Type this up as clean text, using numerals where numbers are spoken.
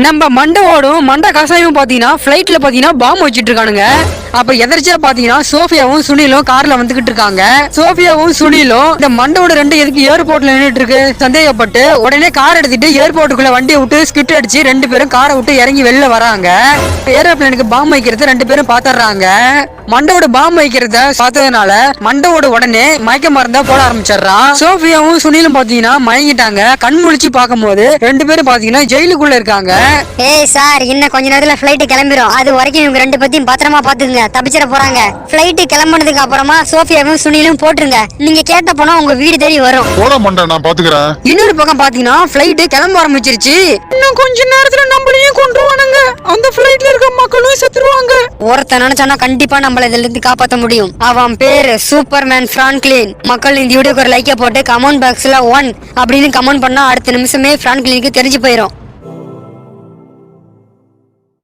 நம்ம மண்டவோடும் மண்டை கசாயும் பாத்தீங்கன்னா பிளைட்ல பாத்தீங்கன்னா பாம்பு வச்சிட்டு இருக்கானுங்க. அப்ப எதிர்ச்சியா பாத்தீங்கன்னா சோஃபியாவும் சுனிலும் கார்ல வந்துகிட்டு இருக்காங்க. சோஃபியாவும் சுனிலும் இந்த மண்டவோட ரெண்டு எதுக்கு ஏர்போர்ட்ல நின்றுட்டு இருக்கு சந்தேகப்பட்டு உடனே கார் எடுத்துட்டு ஏர்போர்ட்டுக்குள்ள வண்டியை விட்டு ஸ்கிட் அடிச்சு ரெண்டு பேரும் காரை விட்டு இறங்கி வெளில வராங்க. ஏரோப்ளேனுக்கு பாம்பு வைக்கிறத ரெண்டு பேரும் பாத்துறாங்க. மண்டவோட பாம்பு வைக்கிறத பார்த்ததுனால மண்டவோட உடனே மயக்க மருந்தா போட ஆரம்பிச்சிடறான். சோஃபியாவும் சுனிலும் பாத்தீங்கன்னா மயங்கிட்டாங்க. கண் முழிச்சு பார்க்கும்போது ரெண்டு பேரும் பாத்தீங்கன்னா ஜெயிலுக்குள்ள இருக்காங்க. ஏய் சார், இன்னும் கொஞ்ச நேரத்துல ஃளைட் கிளம்பிரும். அது வரைக்கும் இவங்க ரெண்டு பத்தியும் பத்திரமா பாத்துங்க, தப்பிச்சிட போறாங்க. ஃளைட் கிளம்பினதுக்கு அப்புறமா சோஃபியாவும் சுனிலும் போட்டுருங்க. நீங்க கேட்ட போனா உங்க வீடு தேடி வரும். போட மாட்டேன், நான் பாத்துக்கிறேன். இன்னொரு பக்கம் பாத்தீங்கன்னா ஃளைட் கிளம்ப ஆரம்பிச்சிருச்சு. இன்னும் கொஞ்ச நேரத்துல நம்மளையும் கொண்டுருவானுங்க. அந்த ஃளைட்ல இருக்க மக்களும் செத்துருவாங்க. ஒருத்தன் நினைச்சானா கண்டிப்பா நம்மள இதுல இருந்து காப்பாற்ற முடியும். அவன் பேரு சூப்பர்மேன் பிரான்க்ளின். மக்கள் இந்த வீடியோக்கு ஒரு லைக்க போட்டு கமெண்ட் பாக்ஸ்ல 1 அப்படின்னு கமெண்ட் பண்ணா அடுத்த நிமிஷமே பிரான்க்ளினுக்கு தெரிஞ்சு போயிரும்.